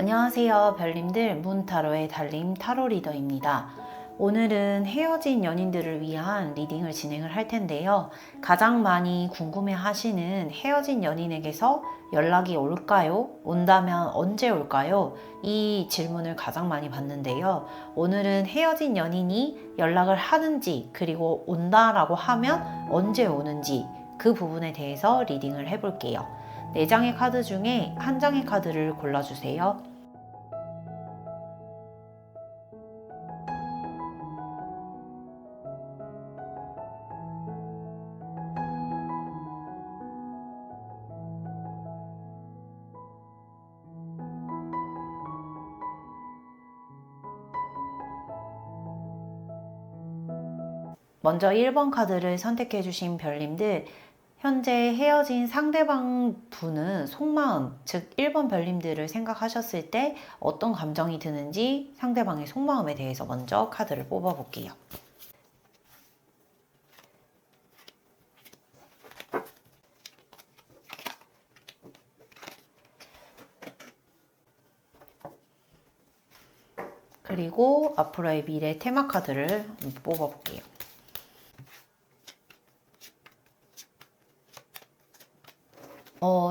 안녕하세요, 별님들. 문타로의 달님 타로 리더입니다. 오늘은 헤어진 연인들을 위한 리딩을 진행을 할 텐데요. 가장 많이 궁금해 하시는 헤어진 연인에게서 연락이 올까요? 온다면 언제 올까요? 이 질문을 가장 많이 받는데요. 오늘은 헤어진 연인이 연락을 하는지, 그리고 온다라고 하면 언제 오는지 그 부분에 대해서 리딩을 해볼게요. 4장의 카드 중에 한 장의 카드를 골라주세요. 먼저 1번 카드를 선택해주신 별님들, 현재 헤어진 상대방 분은 속마음, 즉 1번 별님들을 생각하셨을 때 어떤 감정이 드는지 상대방의 속마음에 대해서 먼저 카드를 뽑아볼게요. 그리고 앞으로의 미래 테마 카드를 뽑아볼게요.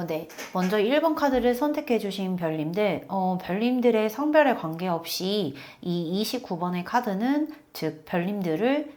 네. 먼저 1번 카드를 선택해주신 별님들, 별님들의 성별에 관계없이 이 29번의 카드는 즉 별님들을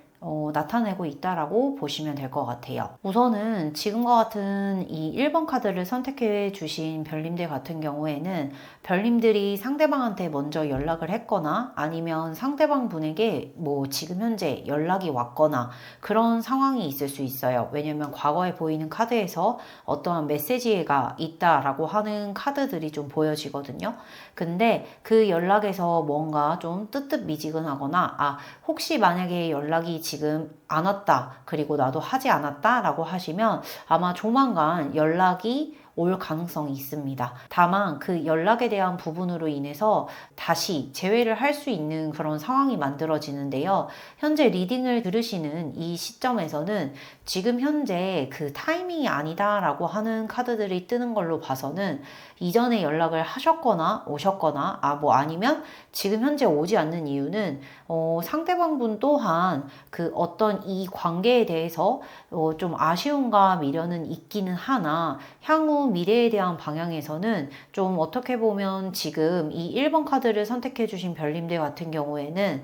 나타내고 있다라고 보시면 될 것 같아요. 우선은 지금과 같은 이 1번 카드를 선택해 주신 별님들 같은 경우에는 별님들이 상대방한테 먼저 연락을 했거나 아니면 상대방 분에게 뭐 지금 현재 연락이 왔거나 그런 상황이 있을 수 있어요. 왜냐면 과거에 보이는 카드에서 어떠한 메시지가 있다라고 하는 카드들이 좀 보여지거든요. 근데 그 연락에서 뭔가 좀 뜨뜻미지근하거나 혹시 만약에 연락이 지금 안 왔다, 그리고 나도 하지 않았다 라고 하시면 아마 조만간 연락이 올 가능성이 있습니다. 다만 그 연락에 대한 부분으로 인해서 다시 재회를 할 수 있는 그런 상황이 만들어지는데요. 현재 리딩을 들으시는 이 시점에서는 지금 현재 그 타이밍이 아니다 라고 하는 카드들이 뜨는 걸로 봐서는 이전에 연락을 하셨거나 오셨거나 아니면 지금 현재 오지 않는 이유는 상대방 분 또한 그 어떤 이 관계에 대해서 좀 아쉬움과 미련은 있기는 하나 향후 미래에 대한 방향에서는 좀 어떻게 보면 지금 이 1번 카드를 선택해 주신 별님들 같은 경우에는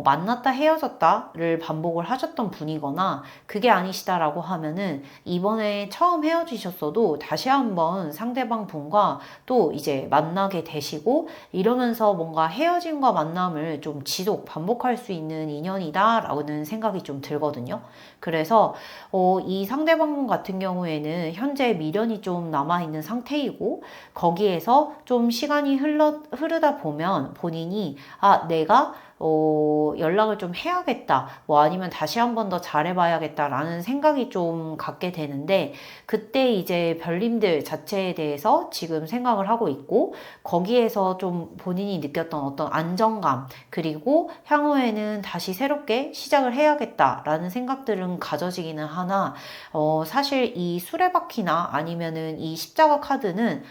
만났다 헤어졌다를 반복을 하셨던 분이거나 그게 아니시다라고 하면은 이번에 처음 헤어지셨어도 다시 한번 상대방 분과 또 이제 만나게 되시고 이러면서 뭔가 헤어짐과 만남을 좀 지속 반복할 수 있는 인연이다 라는 생각이 좀 들거든요. 그래서 이 상대방 분 같은 경우에는 현재 미련이 좀 남아있는 상태이고 거기에서 좀 시간이 흐르다 보면 본인이 내가 연락을 좀 해야겠다. 아니면 다시 한 번 더 잘해봐야겠다. 라는 생각이 좀 갖게 되는데, 그때 이제 별님들 자체에 대해서 지금 생각을 하고 있고, 거기에서 좀 본인이 느꼈던 어떤 안정감, 그리고 향후에는 다시 새롭게 시작을 해야겠다. 라는 생각들은 가져지기는 하나, 사실 이 수레바퀴나 아니면은 이 십자가 카드는,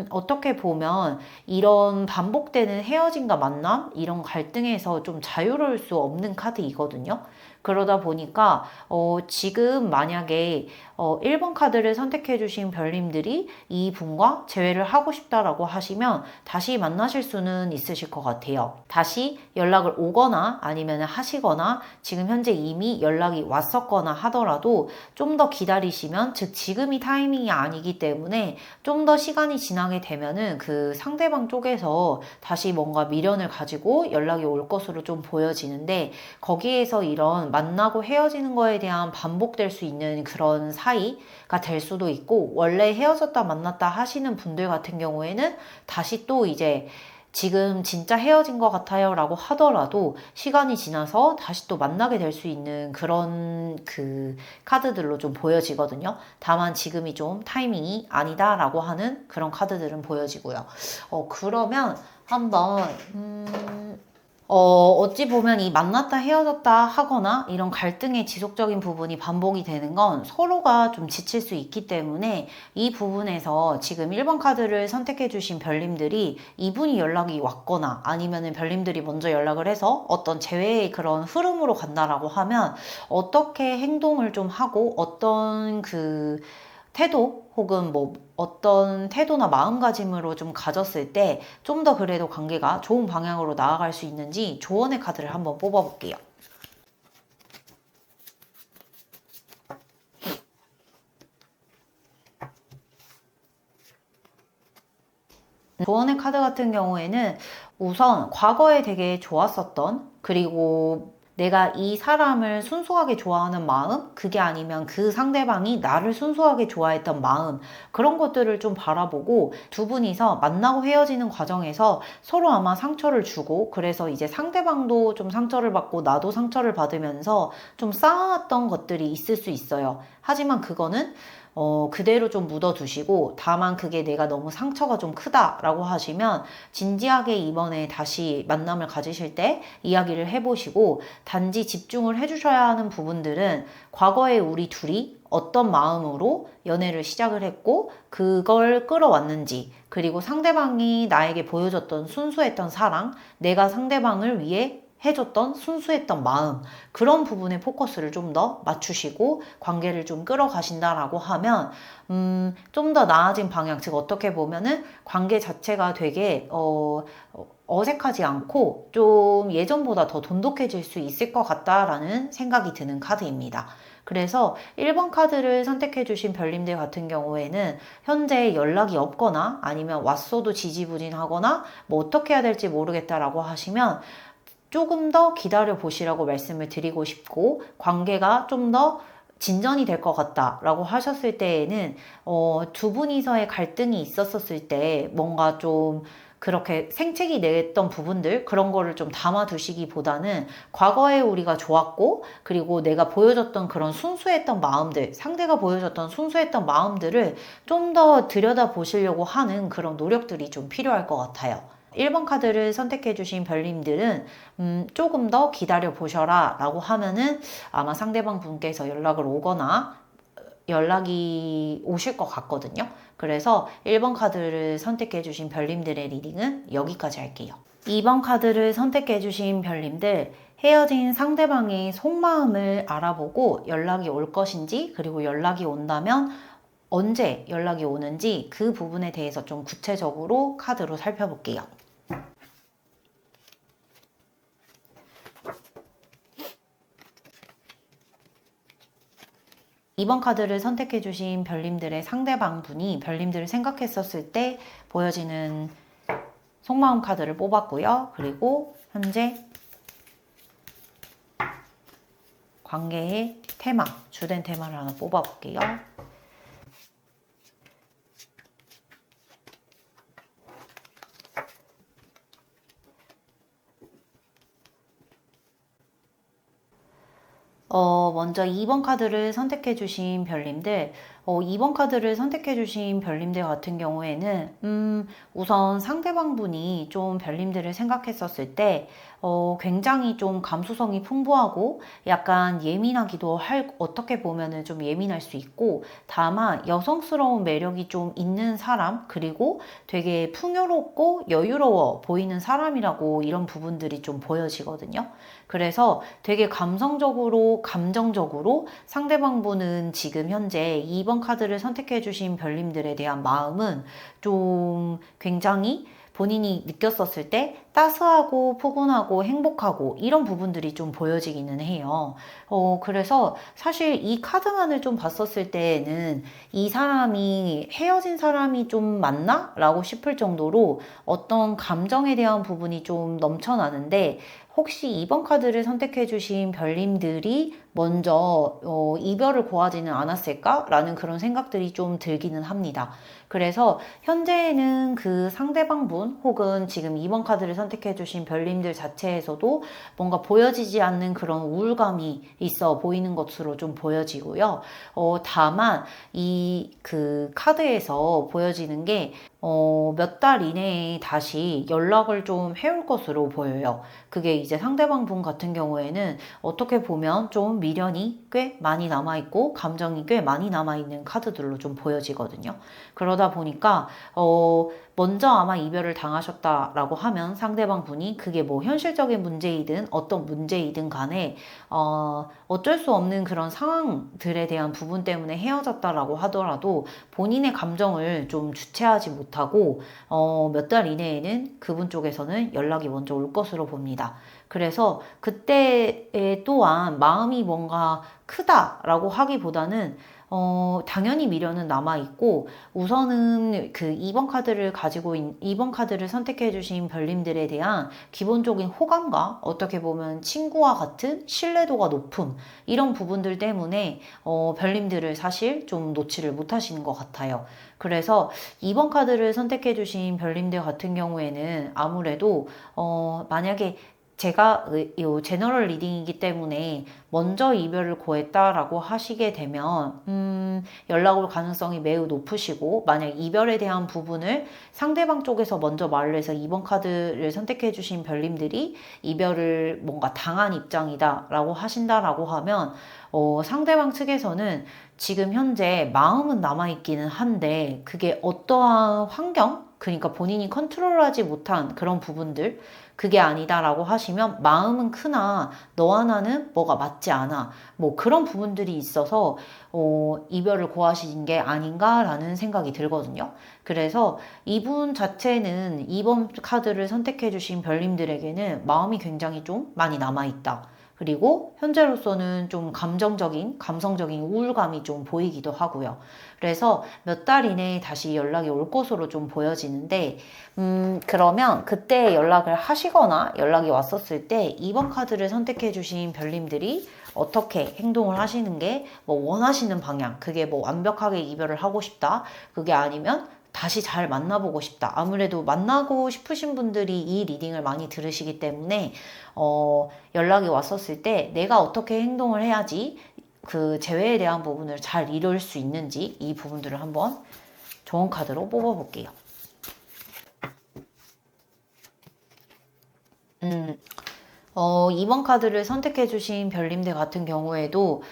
어떻게 보면 이런 반복되는 헤어짐과 만남, 이런 갈등에서 좀 자유로울 수 없는 카드이거든요. 그러다 보니까 지금 만약에 1번 카드를 선택해 주신 별님들이 이 분과 재회를 하고 싶다라고 하시면 다시 만나실 수는 있으실 것 같아요. 다시 연락을 오거나 아니면 하시거나 지금 현재 이미 연락이 왔었거나 하더라도 좀 더 기다리시면, 즉 지금이 타이밍이 아니기 때문에 좀 더 시간이 지나게 되면은 그 상대방 쪽에서 다시 뭔가 미련을 가지고 연락이 올 것으로 좀 보여지는데, 거기에서 이런 만나고 헤어지는 거에 대한 반복될 수 있는 그런 사이가 될 수도 있고, 원래 헤어졌다 만났다 하시는 분들 같은 경우에는 다시 또 이제 지금 진짜 헤어진 것 같아요 라고 하더라도 시간이 지나서 다시 또 만나게 될 수 있는 그런 그 카드들로 좀 보여지거든요. 다만 지금이 좀 타이밍이 아니다 라고 하는 그런 카드들은 보여지고요. 그러면 한번 어찌 보면 이 만났다 헤어졌다 하거나 이런 갈등의 지속적인 부분이 반복이 되는 건 서로가 좀 지칠 수 있기 때문에 이 부분에서 지금 1번 카드를 선택해 주신 별님들이 이분이 연락이 왔거나 아니면은 별님들이 먼저 연락을 해서 어떤 재회의 그런 흐름으로 간다라고 하면 어떻게 행동을 좀 하고 어떤 그 태도 혹은 뭐 어떤 태도나 마음가짐으로 좀 가졌을 때 좀 더 그래도 관계가 좋은 방향으로 나아갈 수 있는지 조언의 카드를 한번 뽑아볼게요. 조언의 카드 같은 경우에는 우선 과거에 되게 좋았었던 그리고 내가 이 사람을 순수하게 좋아하는 마음, 그게 아니면 그 상대방이 나를 순수하게 좋아했던 마음, 그런 것들을 좀 바라보고 두 분이서 만나고 헤어지는 과정에서 서로 아마 상처를 주고 그래서 이제 상대방도 좀 상처를 받고 나도 상처를 받으면서 좀 쌓아왔던 것들이 있을 수 있어요. 하지만 그거는 그대로 좀 묻어두시고 다만 그게 내가 너무 상처가 좀 크다라고 하시면 진지하게 이번에 다시 만남을 가지실 때 이야기를 해보시고 단지 집중을 해주셔야 하는 부분들은 과거에 우리 둘이 어떤 마음으로 연애를 시작을 했고 그걸 끌어왔는지 그리고 상대방이 나에게 보여줬던 순수했던 사랑 내가 상대방을 위해 해줬던 순수했던 마음 그런 부분에 포커스를 좀 더 맞추시고 관계를 좀 끌어가신다라고 하면 좀 더 나아진 방향 즉 어떻게 보면은 관계 자체가 되게 어색하지 않고 좀 예전보다 더 돈독해질 수 있을 것 같다라는 생각이 드는 카드입니다. 그래서 1번 카드를 선택해 주신 별님들 같은 경우에는 현재 연락이 없거나 아니면 왔어도 지지부진하거나 뭐 어떻게 해야 될지 모르겠다라고 하시면 조금 더 기다려 보시라고 말씀을 드리고 싶고 관계가 좀 더 진전이 될 것 같다라고 하셨을 때에는 두 분이서의 갈등이 있었을 때 뭔가 좀 그렇게 생채기 냈던 부분들 그런 거를 좀 담아두시기보다는 과거에 우리가 좋았고 그리고 내가 보여줬던 그런 순수했던 마음들 상대가 보여줬던 순수했던 마음들을 좀 더 들여다보시려고 하는 그런 노력들이 좀 필요할 것 같아요. 1번 카드를 선택해 주신 별님들은 조금 더 기다려 보셔라 라고 하면은 아마 상대방 분께서 연락을 오거나 연락이 오실 것 같거든요. 그래서 1번 카드를 선택해 주신 별님들의 리딩은 여기까지 할게요. 2번 카드를 선택해 주신 별님들 헤어진 상대방의 속마음을 알아보고 연락이 올 것인지 그리고 연락이 온다면 언제 연락이 오는지 그 부분에 대해서 좀 구체적으로 카드로 살펴볼게요. 2번 카드를 선택해 주신 별님들의 상대방 분이 별님들을 생각했었을 때 보여지는 속마음 카드를 뽑았고요. 그리고 현재 관계의 테마, 주된 테마를 하나 뽑아볼게요. 먼저 2번 카드를 선택해 주신 별님들, 2번 카드를 선택해 주신 별님들 같은 경우에는, 우선 상대방 분이 좀 별님들을 생각했었을 때, 굉장히 좀 감수성이 풍부하고 약간 예민하기도 어떻게 보면은 좀 예민할 수 있고, 다만 여성스러운 매력이 좀 있는 사람, 그리고 되게 풍요롭고 여유로워 보이는 사람이라고 이런 부분들이 좀 보여지거든요. 그래서 되게 감정적으로 상대방 분은 지금 현재 2번 카드를 선택해 주신 별님들에 대한 마음은 좀 굉장히 본인이 느꼈었을 때 따스하고 포근하고 행복하고 이런 부분들이 좀 보여지기는 해요. 그래서 사실 이 카드만을 좀 봤었을 때에는 이 사람이 헤어진 사람이 좀 맞나? 라고 싶을 정도로 어떤 감정에 대한 부분이 좀 넘쳐나는데 혹시 2번 카드를 선택해 주신 별님들이 먼저 이별을 고하지는 않았을까? 라는 그런 생각들이 좀 들기는 합니다. 그래서 현재는 그 상대방 분 혹은 지금 2번 카드를 선택해 주신 별님들 자체에서도 뭔가 보여지지 않는 그런 우울감이 있어 보이는 것으로 좀 보여지고요. 다만 이 그 카드에서 보여지는 게 몇 달 이내에 다시 연락을 좀 해올 것으로 보여요. 그게 이제 상대방 분 같은 경우에는 어떻게 보면 좀 미련이 꽤 많이 남아있고 감정이 꽤 많이 남아있는 카드들로 좀 보여지거든요. 그러다 보니까, 먼저 아마 이별을 당하셨다라고 하면 상대방 분이 그게 뭐 현실적인 문제이든 어떤 문제이든 간에, 어쩔 수 없는 그런 상황들에 대한 부분 때문에 헤어졌다라고 하더라도 본인의 감정을 좀 주체하지 못하고 몇 달 이내에는 그분 쪽에서는 연락이 먼저 올 것으로 봅니다. 그래서 그때에 또한 마음이 뭔가 크다라고 하기보다는 당연히 미련은 남아있고, 우선은 그 2번 카드를 2번 카드를 선택해주신 별님들에 대한 기본적인 호감과 어떻게 보면 친구와 같은 신뢰도가 높음, 이런 부분들 때문에, 별님들을 사실 좀 놓지를 못하시는 것 같아요. 그래서 2번 카드를 선택해주신 별님들 같은 경우에는 아무래도, 만약에 제가 이 제너럴 리딩이기 때문에 먼저 이별을 고했다라고 하시게 되면 연락 올 가능성이 매우 높으시고, 만약 이별에 대한 부분을 상대방 쪽에서 먼저 말을 해서 2번 카드를 선택해 주신 별님들이 이별을 뭔가 당한 입장이다라고 하신다라고 하면, 상대방 측에서는 지금 현재 마음은 남아있기는 한데 그게 어떠한 환경, 그러니까 본인이 컨트롤하지 못한 그런 부분들, 그게 아니다라고 하시면 마음은 크나 너와 나는 뭐가 맞지 않아, 뭐 그런 부분들이 있어서 이별을 고하신 게 아닌가라는 생각이 들거든요. 그래서 이분 자체는 2번 카드를 선택해 주신 별님들에게는 마음이 굉장히 좀 많이 남아있다. 그리고 현재로서는 좀 감성적인 우울감이 좀 보이기도 하고요. 그래서 몇 달 이내에 다시 연락이 올 것으로 좀 보여지는데, 그러면 그때 연락을 하시거나 연락이 왔었을 때 2번 카드를 선택해 주신 별님들이 어떻게 행동을 하시는 게, 뭐 원하시는 방향, 그게 뭐 완벽하게 이별을 하고 싶다, 그게 아니면 다시 잘 만나보고 싶다. 아무래도 만나고 싶으신 분들이 이 리딩을 많이 들으시기 때문에, 연락이 왔었을 때 내가 어떻게 행동을 해야지 그 재회에 대한 부분을 잘 이룰 수 있는지, 이 부분들을 한번 좋은 카드로 뽑아볼게요. 2번 카드를 선택해주신 별님들 같은 경우에도,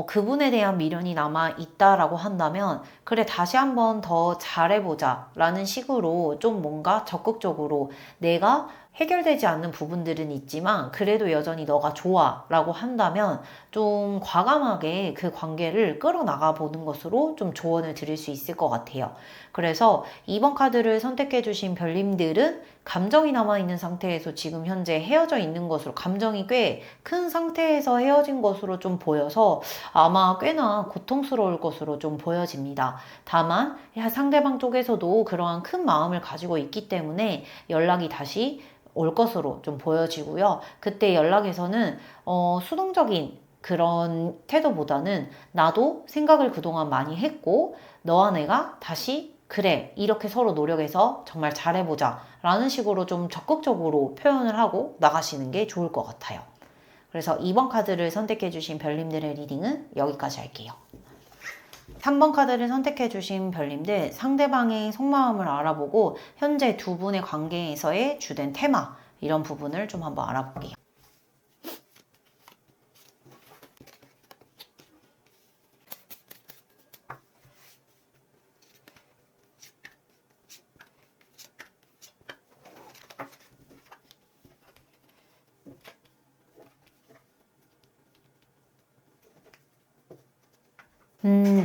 그분에 대한 미련이 남아 있다라고 한다면, 그래, 다시 한번 더 잘해보자 라는 식으로 좀 뭔가 적극적으로, 내가 해결되지 않는 부분들은 있지만 그래도 여전히 너가 좋아 라고 한다면 좀 과감하게 그 관계를 끌어나가 보는 것으로 좀 조언을 드릴 수 있을 것 같아요. 그래서 2번 카드를 선택해 주신 별님들은 감정이 남아있는 상태에서 지금 현재 헤어져 있는 것으로, 감정이 꽤 큰 상태에서 헤어진 것으로 좀 보여서 아마 꽤나 고통스러울 것으로 좀 보여집니다. 다만 상대방 쪽에서도 그러한 큰 마음을 가지고 있기 때문에 연락이 다시 올 것으로 좀 보여지고요. 그때 연락에서는 수동적인 그런 태도보다는 나도 생각을 그동안 많이 했고 너와 내가 다시 그래, 이렇게 서로 노력해서 정말 잘해보자 라는 식으로 좀 적극적으로 표현을 하고 나가시는 게 좋을 것 같아요. 그래서 2번 카드를 선택해 주신 별님들의 리딩은 여기까지 할게요. 3번 카드를 선택해 주신 별님들, 상대방의 속마음을 알아보고 현재 두 분의 관계에서의 주된 테마, 이런 부분을 좀 한번 알아볼게요.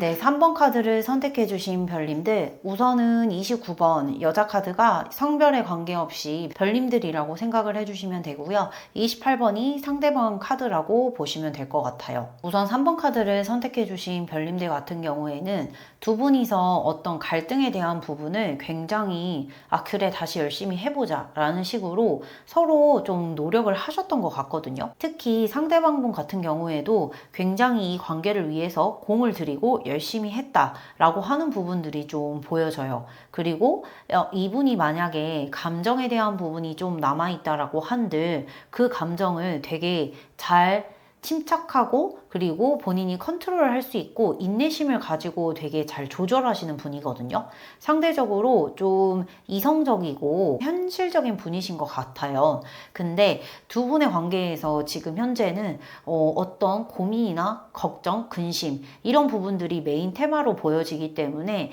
네, 3번 카드를 선택해 주신 별님들, 우선은 29번 여자 카드가 성별에 관계없이 별님들이라고 생각을 해주시면 되고요. 28번이 상대방 카드라고 보시면 될 것 같아요. 우선 3번 카드를 선택해 주신 별님들 같은 경우에는 두 분이서 어떤 갈등에 대한 부분을 굉장히 그래, 다시 열심히 해보자 라는 식으로 서로 좀 노력을 하셨던 것 같거든요. 특히 상대방 분 같은 경우에도 굉장히 이 관계를 위해서 공을 들이고 열심히 했다라고 하는 부분들이 좀 보여져요. 그리고 이분이 만약에 감정에 대한 부분이 좀 남아있다라고 한들 그 감정을 되게 잘 침착하고 그리고 본인이 컨트롤을 할 수 있고 인내심을 가지고 되게 잘 조절하시는 분이거든요. 상대적으로 좀 이성적이고 현실적인 분이신 것 같아요. 근데 두 분의 관계에서 지금 현재는 어떤 고민이나 걱정, 근심 이런 부분들이 메인 테마로 보여지기 때문에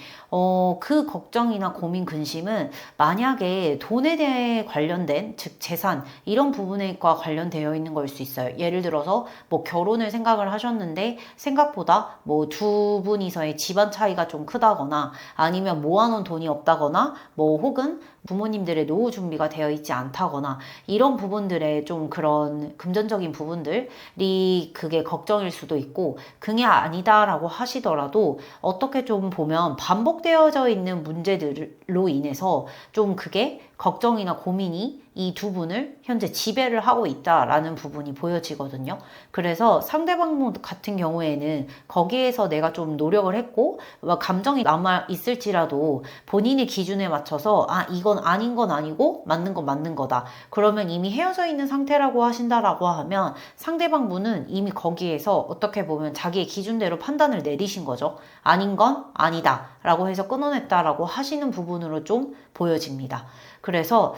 그 걱정이나 고민, 근심은 만약에 돈에 대해 관련된 즉 재산 이런 부분과 관련되어 있는 걸 수 있어요. 예를 들어서 뭐 결혼을 생각을 하셨는데 생각보다 뭐 두 분이서의 집안 차이가 좀 크다거나 아니면 모아놓은 돈이 없다거나 뭐 혹은 부모님들의 노후 준비가 되어 있지 않다거나 이런 부분들의 좀 그런 금전적인 부분들이 그게 걱정일 수도 있고 그게 아니다라고 하시더라도 어떻게 좀 보면 반복되어져 있는 문제들로 인해서 좀 그게 걱정이나 고민이 이 두 분을 현재 지배를 하고 있다라는 부분이 보여지거든요. 그래서 상대방 같은 경우에는 거기에서 내가 좀 노력을 했고 감정이 남아 있을지라도 본인의 기준에 맞춰서 이건 아닌 건 아니고 맞는 건 맞는 거다. 그러면 이미 헤어져 있는 상태라고 하신다라고 하면 상대방 분은 이미 거기에서 어떻게 보면 자기의 기준대로 판단을 내리신 거죠. 아닌 건 아니다 라고 해서 끊어냈다라고 하시는 부분으로 좀 보여집니다. 그래서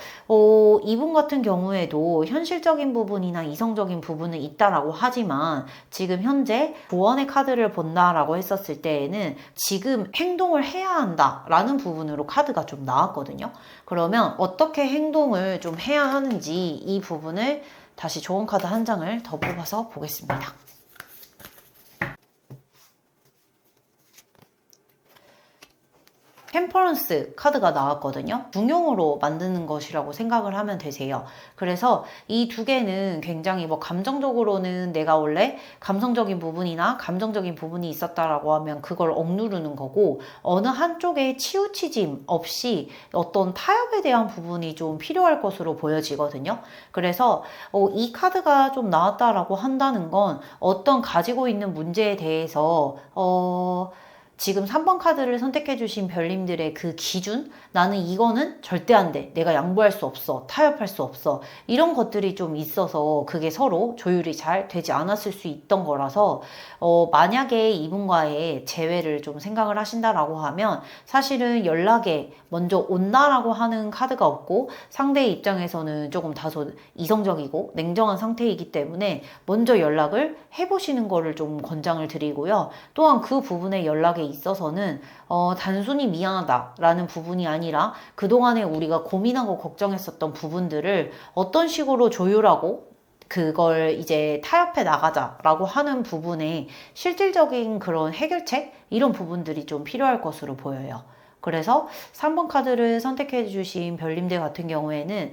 이분 같은 경우에도 현실적인 부분이나 이성적인 부분은 있다라고 하지만 지금 현재 조언의 카드를 본다라고 했었을 때에는 지금 행동을 해야 한다라는 부분으로 카드가 좀 나왔거든요. 그러면 어떻게 행동을 좀 해야 하는지 이 부분을 다시 조언 카드 한 장을 더 뽑아서 보겠습니다. 템퍼런스 카드가 나왔거든요. 중용으로 만드는 것이라고 생각을 하면 되세요. 그래서 이 두 개는 굉장히 뭐 감정적으로는 내가 원래 감성적인 부분이나 감정적인 부분이 있었다라고 하면 그걸 억누르는 거고 어느 한쪽에 치우치짐 없이 어떤 타협에 대한 부분이 좀 필요할 것으로 보여지거든요. 그래서 이 카드가 좀 나왔다라고 한다는 건 어떤 가지고 있는 문제에 대해서 지금 3번 카드를 선택해 주신 별님들의 그 기준? 나는 이거는 절대 안 돼. 내가 양보할 수 없어. 타협할 수 없어. 이런 것들이 좀 있어서 그게 서로 조율이 잘 되지 않았을 수 있던 거라서 만약에 이분과의 재회를 좀 생각을 하신다라고 하면 사실은 연락에 먼저 온다라고 하는 카드가 없고 상대의 입장에서는 조금 다소 이성적이고 냉정한 상태이기 때문에 먼저 연락을 해보시는 거를 좀 권장을 드리고요. 또한 그 부분의 연락에 있어서는 단순히 미안하다라는 부분이 아니라 그동안에 우리가 고민하고 걱정했었던 부분들을 어떤 식으로 조율하고 그걸 이제 타협해 나가자라고 하는 부분에 실질적인 그런 해결책 이런 부분들이 좀 필요할 것으로 보여요. 그래서 3번 카드를 선택해 주신 별님들 같은 경우에는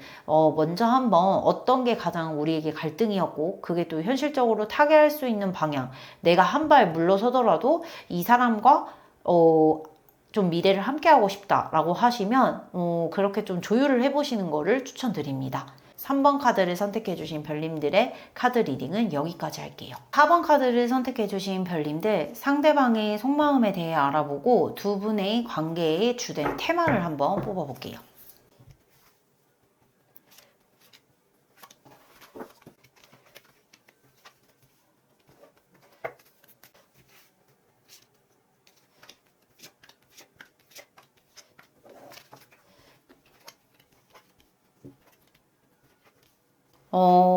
먼저 한번 어떤 게 가장 우리에게 갈등이었고 그게 또 현실적으로 타개할 수 있는 방향 내가 한 발 물러서더라도 이 사람과 좀 미래를 함께하고 싶다라고 하시면 그렇게 좀 조율을 해보시는 거를 추천드립니다. 3번 카드를 선택해주신 별님들의 카드 리딩은 여기까지 할게요. 4번 카드를 선택해주신 별님들 상대방의 속마음에 대해 알아보고 두 분의 관계의 주된 테마를 한번 뽑아볼게요.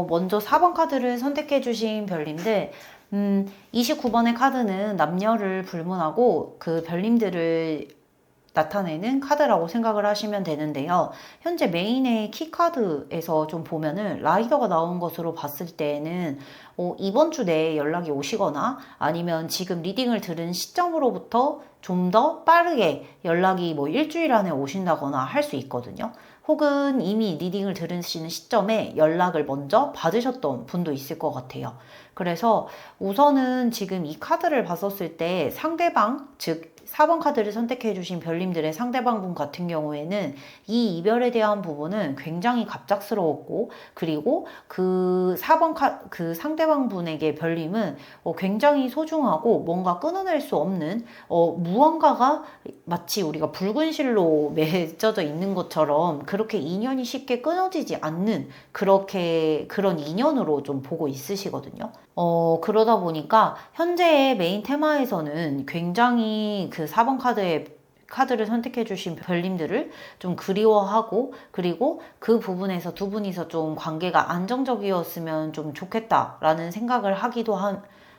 먼저 4번 카드를 선택해 주신 별님들 29번의 카드는 남녀를 불문하고 그 별님들을 나타내는 카드라고 생각을 하시면 되는데요. 현재 메인의 키카드에서 좀 보면은 라이더가 나온 것으로 봤을 때에는 이번 주 내에 연락이 오시거나 아니면 지금 리딩을 들은 시점으로부터 좀 더 빠르게 연락이 뭐 일주일 안에 오신다거나 할 수 있거든요. 혹은 이미 리딩을 들으시는 시점에 연락을 먼저 받으셨던 분도 있을 것 같아요. 그래서 우선은 지금 이 카드를 봤었을 때 상대방, 즉 4번 카드를 선택해 주신 별님들의 상대방분 같은 경우에는 이 이별에 대한 부분은 굉장히 갑작스러웠고 그리고 그 상대방분에게 별님은 굉장히 소중하고 뭔가 끊어낼 수 없는 무언가가 마치 우리가 붉은 실로 맺어져 있는 것처럼 그렇게 인연이 쉽게 끊어지지 않는 그런 인연으로 좀 보고 있으시거든요. 그러다 보니까 현재의 메인 테마에서는 굉장히 그 4번 카드를 선택해 주신 별님들을 좀 그리워하고, 그리고 그 부분에서 두 분이서 좀 관계가 안정적이었으면 좀 좋겠다라는 생각을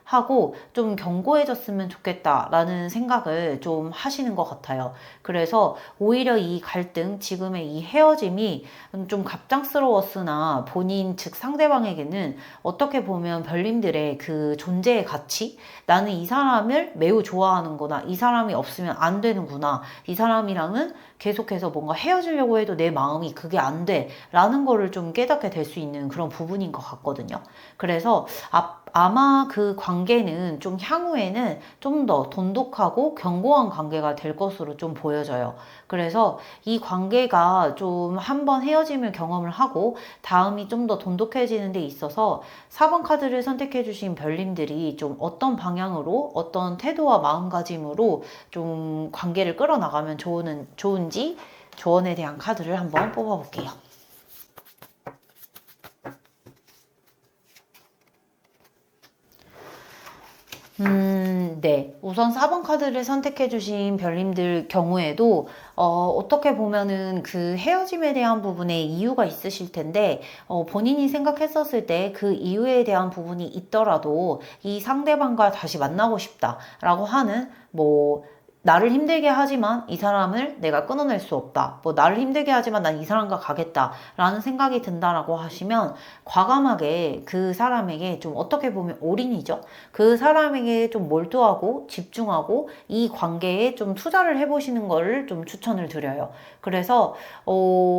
하고 좀 견고해졌으면 좋겠다라는 생각을 좀 하시는 것 같아요. 그래서 오히려 이 갈등, 지금의 이 헤어짐이 좀 갑작스러웠으나 본인 즉 상대방에게는 어떻게 보면 별님들의 그 존재의 가치, 나는 이 사람을 매우 좋아하는구나, 이 사람이 없으면 안 되는구나, 이 사람이랑은 계속해서 뭔가 헤어지려고 해도 내 마음이 그게 안 돼 라는 거를 좀 깨닫게 될 수 있는 그런 부분인 것 같거든요. 그래서 아마 그 관계는 좀 향후에는 좀 더 돈독하고 견고한 관계가 될 것으로 좀 보여져요. 그래서 이 관계가 좀 한번 헤어짐을 경험을 하고 다음이 좀 더 돈독해지는 데 있어서 4번 카드를 선택해 주신 별님들이 좀 어떤 방향으로, 어떤 태도와 마음가짐으로 좀 관계를 끌어나가면 좋은지 조언에 대한 카드를 한번 뽑아볼게요. 네. 우선 4번 카드를 선택해주신 별님들 경우에도, 어떻게 보면은 그 헤어짐에 대한 부분에 이유가 있으실 텐데, 본인이 생각했었을 때 그 이유에 대한 부분이 있더라도 이 상대방과 다시 만나고 싶다라고 하는, 나를 힘들게 하지만 이 사람을 내가 끊어낼 수 없다. 나를 힘들게 하지만 난 이 사람과 가겠다. 라는 생각이 든다라고 하시면 과감하게 그 사람에게 좀 어떻게 보면 올인이죠. 그 사람에게 좀 몰두하고 집중하고 이 관계에 좀 투자를 해보시는 거를 좀 추천을 드려요. 그래서,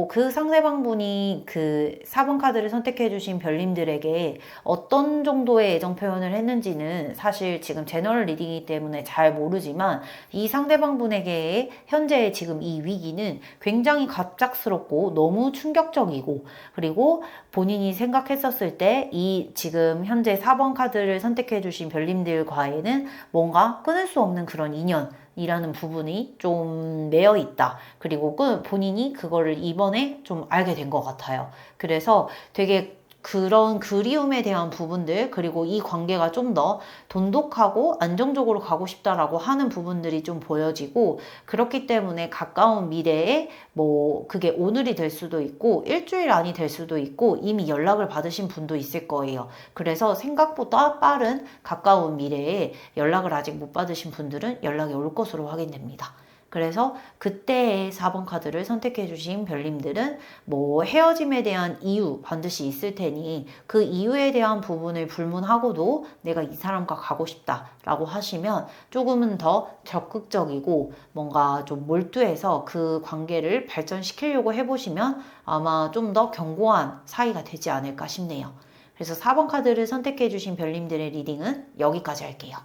그 상대방분이 그 4번 카드를 선택해주신 별님들에게 어떤 정도의 애정 표현을 했는지는 사실 지금 제너럴 리딩이기 때문에 잘 모르지만 이 상대방분에게 현재 지금 이 위기는 굉장히 갑작스럽고 너무 충격적이고, 그리고 본인이 생각했었을 때 이 지금 현재 4번 카드를 선택해 주신 별님들과에는 뭔가 끊을 수 없는 그런 인연이라는 부분이 좀 매여 있다. 그리고 본인이 그거를 이번에 좀 알게 된 것 같아요. 그래서 되게 그런 그리움에 대한 부분들, 그리고 이 관계가 좀 더 돈독하고 안정적으로 가고 싶다라고 하는 부분들이 좀 보여지고, 그렇기 때문에 가까운 미래에 그게 오늘이 될 수도 있고 일주일 안이 될 수도 있고 이미 연락을 받으신 분도 있을 거예요. 그래서 생각보다 빠른 가까운 미래에 연락을 아직 못 받으신 분들은 연락이 올 것으로 확인됩니다. 그래서 그때의 4번 카드를 선택해 주신 별님들은 헤어짐에 대한 이유 반드시 있을 테니 그 이유에 대한 부분을 불문하고도 내가 이 사람과 가고 싶다라고 하시면 조금은 더 적극적이고 뭔가 좀 몰두해서 그 관계를 발전시키려고 해보시면 아마 좀 더 견고한 사이가 되지 않을까 싶네요. 그래서 4번 카드를 선택해 주신 별님들의 리딩은 여기까지 할게요.